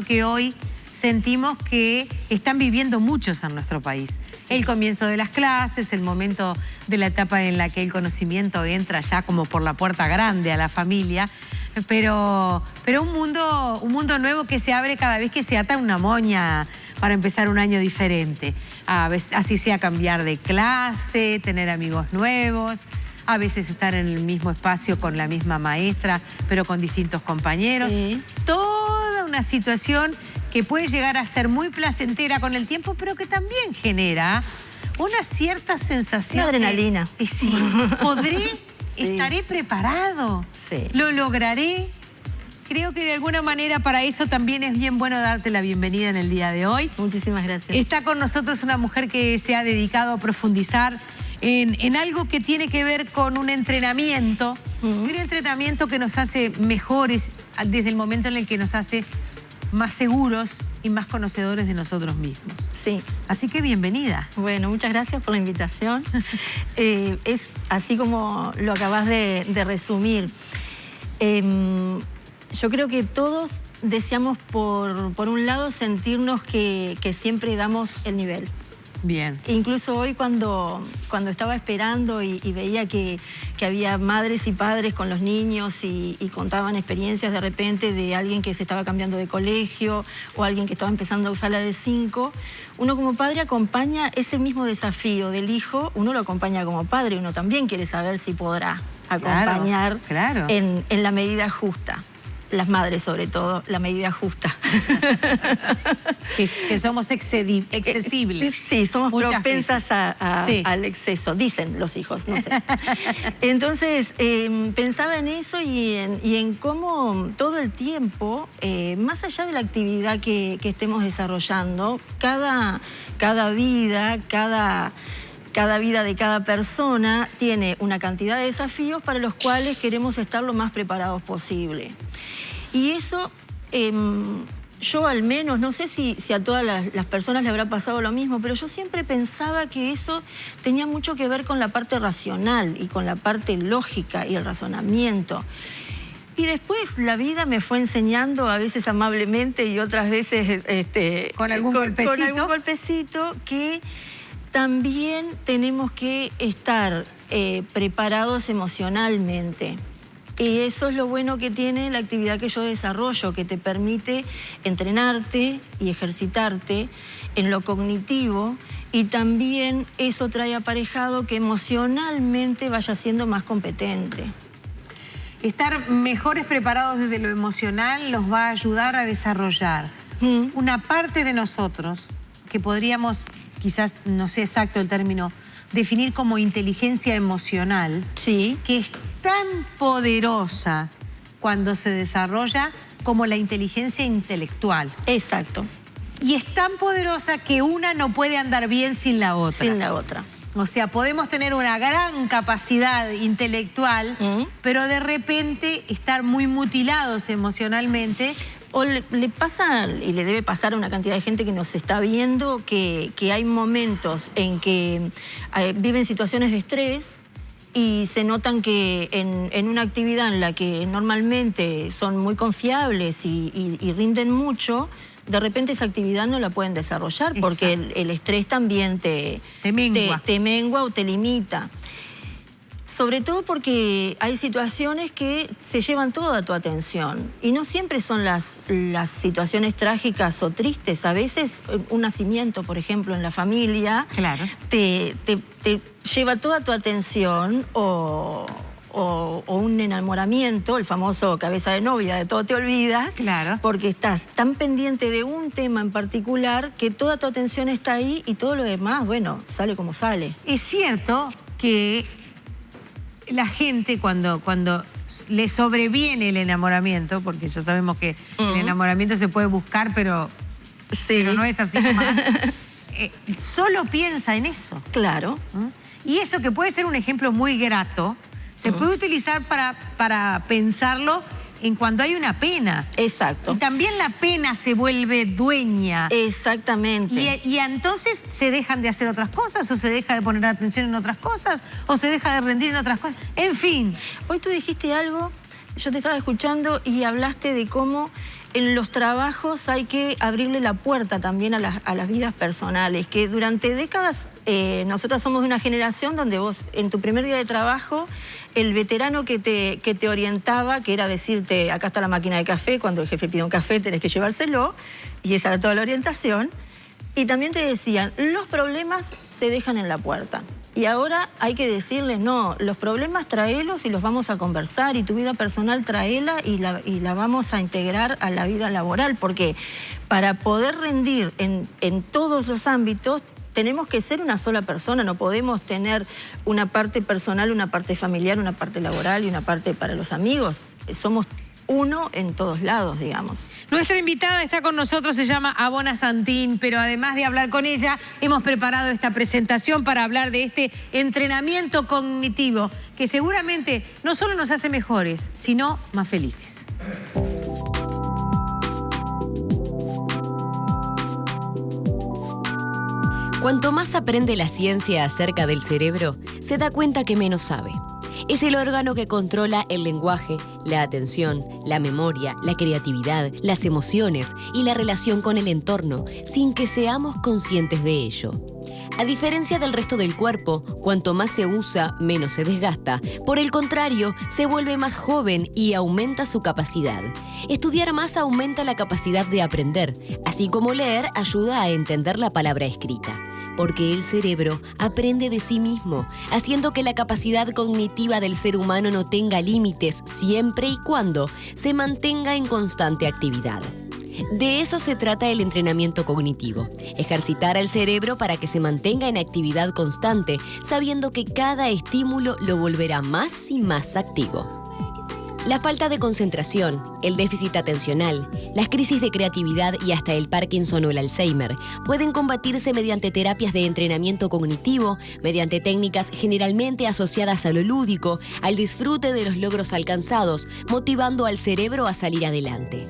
que hoy sentimos que están viviendo muchos en nuestro país. El comienzo de las clases, el momento de la etapa en la que el conocimiento entra ya como por la puerta grande a la familia, pero un mundo nuevo que se abre cada vez que se ata una moña para empezar un año diferente. Así sea cambiar de clase, tener amigos nuevos, a veces estar en el mismo espacio con la misma maestra, pero con distintos compañeros. Sí. Toda una situación que puede llegar a ser muy placentera con el tiempo, pero que también genera una cierta sensación de adrenalina. Sí, ¿podré? Sí. ¿Estaré preparado? Sí. ¿Lo lograré? Creo que de alguna manera para eso también es bien bueno darte la bienvenida en el día de hoy. Muchísimas gracias. Está con nosotros una mujer que se ha dedicado a profundizar en algo que tiene que ver con un entrenamiento, un entrenamiento que nos hace mejores desde el momento en el que nos hace más seguros y más conocedores de nosotros mismos. Sí. Así que bienvenida. Bueno, muchas gracias por la invitación. Es así como lo acabas de resumir. Yo creo que todos deseamos, por un lado, sentirnos que siempre damos el nivel. Bien. Incluso hoy cuando estaba esperando y veía que había madres y padres con los niños y contaban experiencias de repente de alguien que se estaba cambiando de colegio o alguien que estaba empezando a usar la de 5, uno como padre acompaña ese mismo desafío del hijo, uno lo acompaña como padre, uno también quiere saber si podrá acompañar claro. En la medida justa. Las madres, sobre todo, la medida justa. Que somos excesibles. Sí, somos propensas al exceso, dicen los hijos, no sé. Entonces, pensaba en eso y en cómo todo el tiempo, más allá de la actividad que estemos desarrollando, cada vida, cada vida de cada persona tiene una cantidad de desafíos para los cuales queremos estar lo más preparados posible. Y eso, yo al menos, no sé si a todas las personas le habrá pasado lo mismo, pero yo siempre pensaba que eso tenía mucho que ver con la parte racional y con la parte lógica y el razonamiento. Y después la vida me fue enseñando, a veces amablemente y otras veces con algún golpecito, que también tenemos que estar preparados emocionalmente. Y eso es lo bueno que tiene la actividad que yo desarrollo, que te permite entrenarte y ejercitarte en lo cognitivo, y también eso trae aparejado que emocionalmente vayas siendo más competente. Estar mejores preparados desde lo emocional nos va a ayudar a desarrollar una parte de nosotros que podríamos, quizás no sé exacto el término, definir como inteligencia emocional, sí, que es tan poderosa cuando se desarrolla como la inteligencia intelectual. Exacto. Y es tan poderosa que una no puede andar bien sin la otra. Sin la otra. O sea, podemos tener una gran capacidad intelectual, pero de repente estar muy mutilados emocionalmente. O le pasa, y le debe pasar a una cantidad de gente que nos está viendo, que hay momentos en que viven situaciones de estrés y se notan que en una actividad en la que normalmente son muy confiables y rinden mucho, de repente esa actividad no la pueden desarrollar. Exacto. Porque el estrés también te mengua o te limita. Sobre todo porque hay situaciones que se llevan toda tu atención y no siempre son las situaciones trágicas o tristes. A veces un nacimiento, por ejemplo, en la familia, claro, te lleva toda tu atención, o un enamoramiento, el famoso cabeza de novia, de todo te olvidas, claro, porque estás tan pendiente de un tema en particular que toda tu atención está ahí y todo lo demás, bueno, sale como sale. Es cierto que la gente cuando le sobreviene el enamoramiento, porque ya sabemos que el enamoramiento se puede buscar, pero no es así más, solo piensa en eso. Claro. Y eso, que puede ser un ejemplo muy grato, se puede utilizar para pensarlo en cuando hay una pena. Exacto. Y también la pena se vuelve dueña. Exactamente. Y entonces se dejan de hacer otras cosas, o se deja de poner atención en otras cosas, o se deja de rendir en otras cosas. En fin. Hoy tú dijiste algo, yo te estaba escuchando y hablaste de cómo en los trabajos hay que abrirle la puerta también a las vidas personales, que durante décadas nosotras somos de una generación donde vos en tu primer día de trabajo, el veterano que te orientaba, que era decirte acá está la máquina de café, cuando el jefe pide un café tenés que llevárselo, y esa era toda la orientación, y también te decían, los problemas se dejan en la puerta. Y ahora hay que decirles, no, los problemas traelos y los vamos a conversar, y tu vida personal traela y la vamos a integrar a la vida laboral, porque para poder rendir en todos los ámbitos tenemos que ser una sola persona, no podemos tener una parte personal, una parte familiar, una parte laboral y una parte para los amigos. Somos uno en todos lados, digamos. Nuestra invitada está con nosotros, se llama Abona Santín, pero además de hablar con ella, hemos preparado esta presentación para hablar de este entrenamiento cognitivo que seguramente no solo nos hace mejores, sino más felices. Cuanto más aprende la ciencia acerca del cerebro, se da cuenta que menos sabe. Es el órgano que controla el lenguaje, la atención, la memoria, la creatividad, las emociones y la relación con el entorno, sin que seamos conscientes de ello. A diferencia del resto del cuerpo, cuanto más se usa, menos se desgasta. Por el contrario, se vuelve más joven y aumenta su capacidad. Estudiar más aumenta la capacidad de aprender, así como leer ayuda a entender la palabra escrita. Porque el cerebro aprende de sí mismo, haciendo que la capacidad cognitiva del ser humano no tenga límites siempre y cuando se mantenga en constante actividad. De eso se trata el entrenamiento cognitivo, ejercitar al cerebro para que se mantenga en actividad constante, sabiendo que cada estímulo lo volverá más y más activo. La falta de concentración, el déficit atencional, las crisis de creatividad y hasta el Parkinson o el Alzheimer pueden combatirse mediante terapias de entrenamiento cognitivo, mediante técnicas generalmente asociadas a lo lúdico, al disfrute de los logros alcanzados, motivando al cerebro a salir adelante.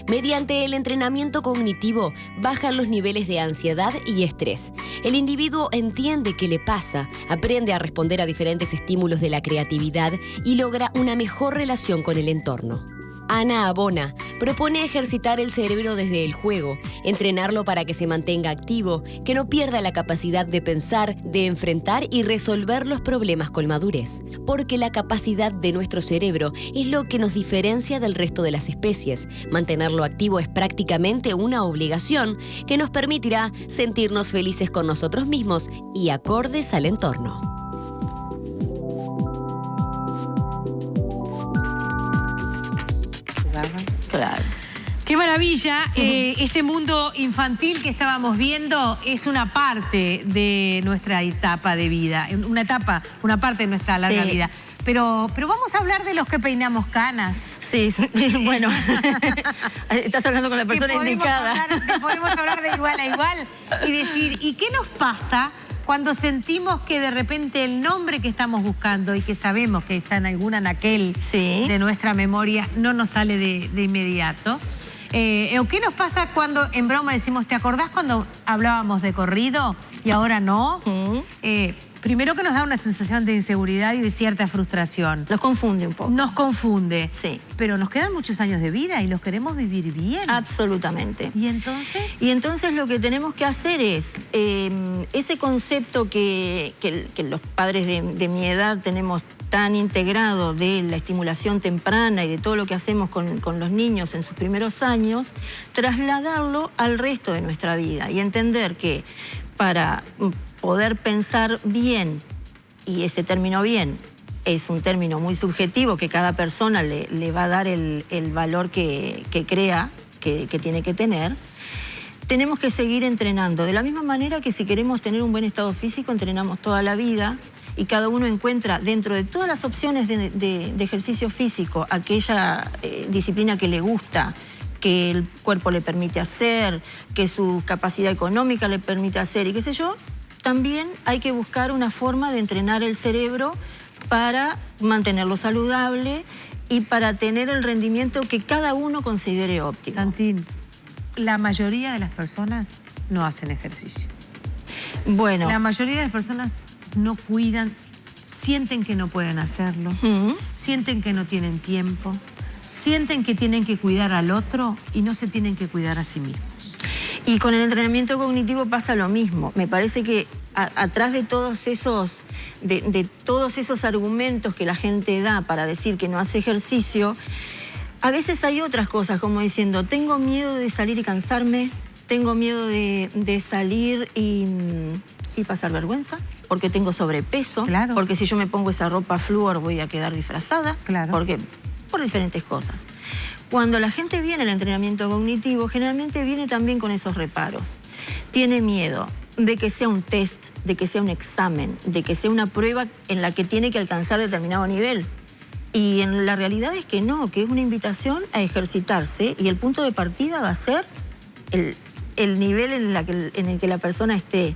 Mediante el entrenamiento cognitivo bajan los niveles de ansiedad y estrés. El individuo entiende qué le pasa, aprende a responder a diferentes estímulos de la creatividad y logra una mejor relación con el entorno. Ana Abona propone ejercitar el cerebro desde el juego, entrenarlo para que se mantenga activo, que no pierda la capacidad de pensar, de enfrentar y resolver los problemas con madurez. Porque la capacidad de nuestro cerebro es lo que nos diferencia del resto de las especies. Mantenerlo activo es prácticamente una obligación que nos permitirá sentirnos felices con nosotros mismos y acordes al entorno. Claro. ¡Qué maravilla! Ese mundo infantil que estábamos viendo es una parte de nuestra etapa de vida, una parte de nuestra larga vida. Pero vamos a hablar de los que peinamos canas. Sí, bueno, estás hablando con la persona indicada. Podemos hablar de igual a igual y decir, ¿y qué nos pasa cuando sentimos que de repente el nombre que estamos buscando y que sabemos que está en algún anaquel de nuestra memoria no nos sale de inmediato? ¿O qué nos pasa cuando en broma decimos, ¿te acordás cuando hablábamos de corrido y ahora no? Primero que nos da una sensación de inseguridad y de cierta frustración. Nos confunde un poco. Nos confunde. Sí. Pero nos quedan muchos años de vida y los queremos vivir bien. Absolutamente. ¿Y entonces? Y entonces lo que tenemos que hacer es, ese concepto que los padres de mi edad tenemos tan integrado de la estimulación temprana y de todo lo que hacemos con los niños en sus primeros años, trasladarlo al resto de nuestra vida y entender que para poder pensar bien, y ese término bien es un término muy subjetivo que cada persona le va a dar el valor que crea que tiene que tener, tenemos que seguir entrenando. De la misma manera que si queremos tener un buen estado físico, entrenamos toda la vida y cada uno encuentra dentro de todas las opciones de ejercicio físico aquella disciplina que le gusta, que el cuerpo le permite hacer, que su capacidad económica le permite hacer y qué sé yo. También hay que buscar una forma de entrenar el cerebro para mantenerlo saludable y para tener el rendimiento que cada uno considere óptimo. Santín, la mayoría de las personas no hacen ejercicio. Bueno. La mayoría de las personas no cuidan, sienten que no pueden hacerlo, sienten que no tienen tiempo, sienten que tienen que cuidar al otro y no se tienen que cuidar a sí mismos. Y con el entrenamiento cognitivo pasa lo mismo. Me parece que atrás de todos esos, de todos esos argumentos que la gente da para decir que no hace ejercicio, a veces hay otras cosas, como diciendo, tengo miedo de salir y cansarme, tengo miedo de salir y pasar vergüenza, porque tengo sobrepeso, claro, porque si yo me pongo esa ropa flúor voy a quedar disfrazada, claro, porque por diferentes cosas. Cuando la gente viene al entrenamiento cognitivo, generalmente viene también con esos reparos. Tiene miedo de que sea un test, de que sea un examen, de que sea una prueba en la que tiene que alcanzar determinado nivel. Y en la realidad es que no, que es una invitación a ejercitarse y el punto de partida va a ser el nivel en el que la persona esté.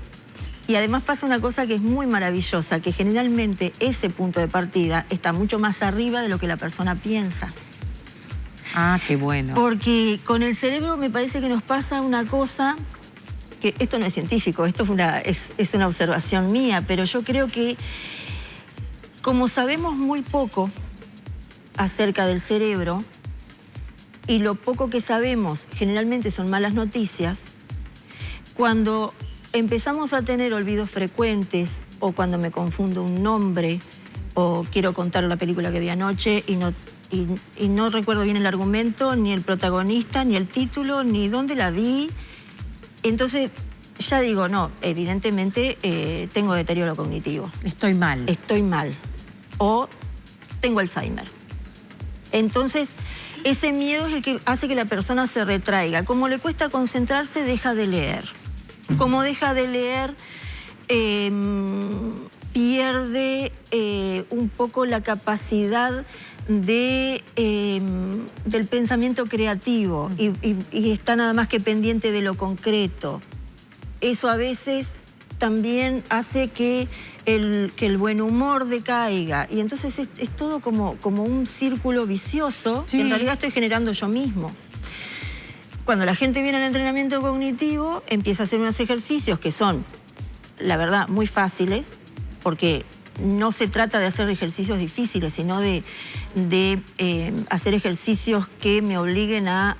Y además pasa una cosa que es muy maravillosa, que generalmente ese punto de partida está mucho más arriba de lo que la persona piensa. Ah, qué bueno. Porque con el cerebro me parece que nos pasa una cosa, que esto no es científico, esto es una observación mía, pero yo creo que como sabemos muy poco acerca del cerebro, y lo poco que sabemos generalmente son malas noticias, cuando empezamos a tener olvidos frecuentes, o cuando me confundo un nombre, o quiero contar la película que vi anoche y no recuerdo bien el argumento, ni el protagonista, ni el título, ni dónde la vi, entonces ya digo, no, evidentemente tengo deterioro cognitivo. Estoy mal. Estoy mal. O tengo Alzheimer. Entonces, ese miedo es el que hace que la persona se retraiga. Como le cuesta concentrarse, deja de leer. Como deja de leer, pierde un poco la capacidad del pensamiento creativo y está nada más que pendiente de lo concreto. Eso a veces también hace que el buen humor decaiga y entonces es todo como un círculo vicioso que en realidad estoy generando yo mismo. Cuando la gente viene al entrenamiento cognitivo, empieza a hacer unos ejercicios que son, la verdad, muy fáciles, porque no se trata de hacer ejercicios difíciles, sino de hacer ejercicios que me obliguen a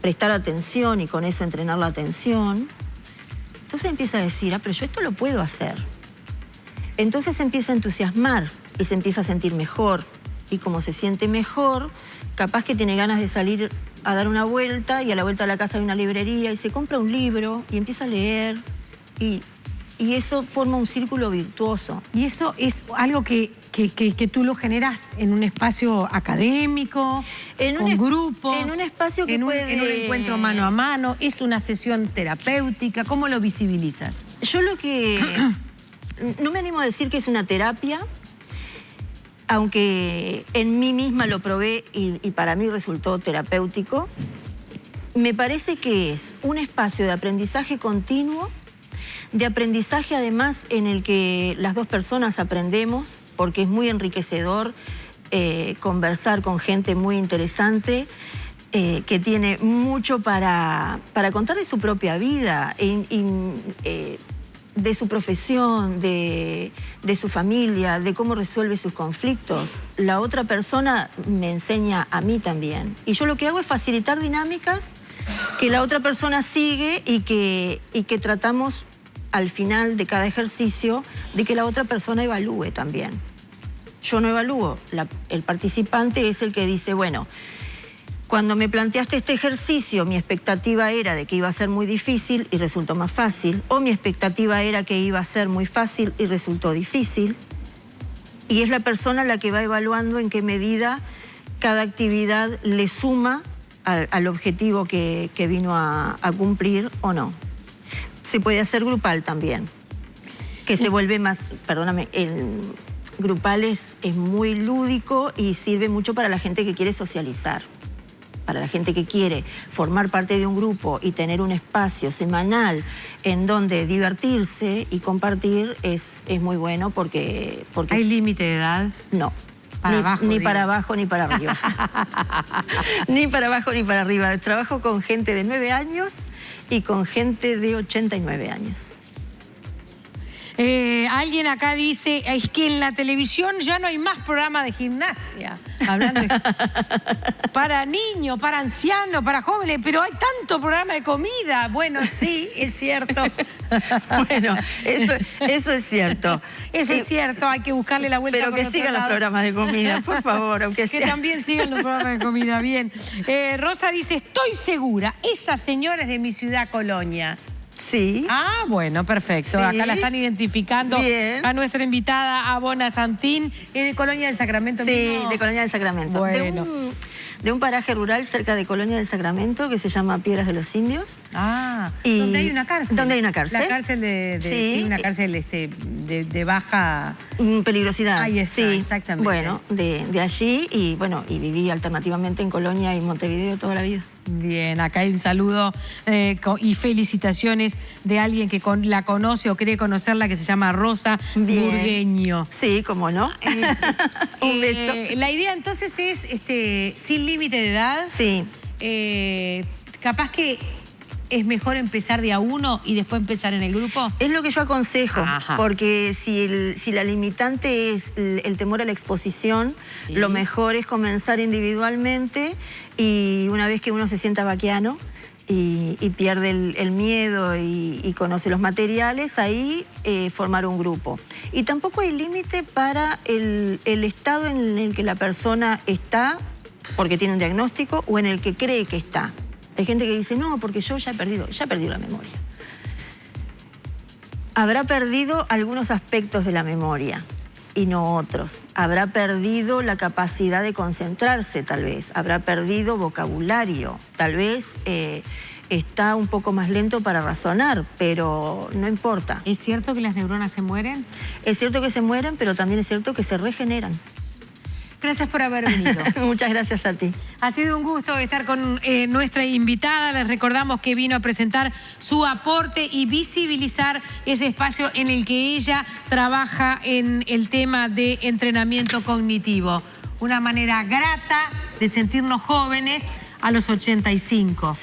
prestar atención y con eso entrenar la atención. Entonces empieza a decir, pero yo esto lo puedo hacer. Entonces se empieza a entusiasmar y se empieza a sentir mejor. Y como se siente mejor, capaz que tiene ganas de salir a dar una vuelta y a la vuelta de la casa hay una librería y se compra un libro y empieza a leer y eso forma un círculo virtuoso. ¿Y eso es algo que tú lo generas en un espacio académico, con grupos? En un espacio que en un encuentro mano a mano, ¿es una sesión terapéutica? ¿Cómo lo visibilizas? Yo lo que... no me animo a decir que es una terapia, aunque en mí misma lo probé y para mí resultó terapéutico. Me parece que es un espacio de aprendizaje continuo, de aprendizaje además en el que las dos personas aprendemos, porque es muy enriquecedor conversar con gente muy interesante, que tiene mucho para contar de su propia vida, de su profesión, de su familia, de cómo resuelve sus conflictos. La otra persona me enseña a mí también. Y yo lo que hago es facilitar dinámicas que la otra persona sigue y que tratamos al final de cada ejercicio de que la otra persona evalúe también. Yo no evalúo, el participante es el que dice, bueno, cuando me planteaste este ejercicio, mi expectativa era de que iba a ser muy difícil y resultó más fácil, o mi expectativa era que iba a ser muy fácil y resultó difícil. Y es la persona la que va evaluando en qué medida cada actividad le suma al objetivo que vino a cumplir o no. Se puede hacer grupal también, que se vuelve más, perdóname, el grupal es muy lúdico y sirve mucho para la gente que quiere socializar. Para la gente que quiere formar parte de un grupo y tener un espacio semanal en donde divertirse y compartir es muy bueno porque ¿Hay límite de edad? No. Para abajo, ni para abajo ni para arriba. Ni para abajo ni para arriba. Trabajo con gente de 9 años y con gente de 89 años. Alguien acá dice, es que en la televisión ya no hay más programa de gimnasia. Hablando para niños, para ancianos, para jóvenes, pero hay tanto programa de comida. Bueno, sí, es cierto. Bueno, eso es cierto. Eso es cierto, hay que buscarle la vuelta. Pero que sigan los programas de comida, por favor, aunque sea. Que también sigan los programas de comida, bien. Rosa dice, estoy segura, esa señora es de mi ciudad, Colonia. Sí. Ah, bueno, perfecto. Sí. Acá la están identificando. Bien. A nuestra invitada, Abona Santín. ¿Es de Colonia del Sacramento? Sí, mismo? de Colonia del Sacramento. Bueno. De un paraje rural cerca de Colonia del Sacramento que se llama Piedras de los Indios. Ah, donde hay una cárcel. ¿Dónde hay una cárcel? La cárcel sí, una cárcel de baja peligrosidad. Ahí está, sí, exactamente. Bueno, de allí y bueno, y viví alternativamente en Colonia y Montevideo toda la vida. Bien, acá hay un saludo y felicitaciones de alguien que la conoce o cree conocerla, que se llama Rosa Burgueño. Sí, cómo no. Un beso. La idea entonces es sin límite de edad. Sí. Capaz que es mejor empezar de a uno y después empezar en el grupo. Es lo que yo aconsejo. Ajá. Porque si la limitante es el temor a la exposición, sí, lo mejor es comenzar individualmente y una vez que uno se sienta vaquiano y pierde el miedo y conoce los materiales, ahí formar un grupo. Y tampoco hay límite para el estado en el que la persona está, porque tiene un diagnóstico, o en el que cree que está. Hay gente que dice, no, porque yo ya he perdido la memoria. Habrá perdido algunos aspectos de la memoria y no otros. Habrá perdido la capacidad de concentrarse, tal vez. Habrá perdido vocabulario. Tal vez está un poco más lento para razonar, pero no importa. ¿Es cierto que las neuronas se mueren? Es cierto que se mueren, pero también es cierto que se regeneran. Gracias por haber venido. Muchas gracias a ti. Ha sido un gusto estar con nuestra invitada. Les recordamos que vino a presentar su aporte y visibilizar ese espacio en el que ella trabaja en el tema de entrenamiento cognitivo. Una manera grata de sentirnos jóvenes a los 85. Sí.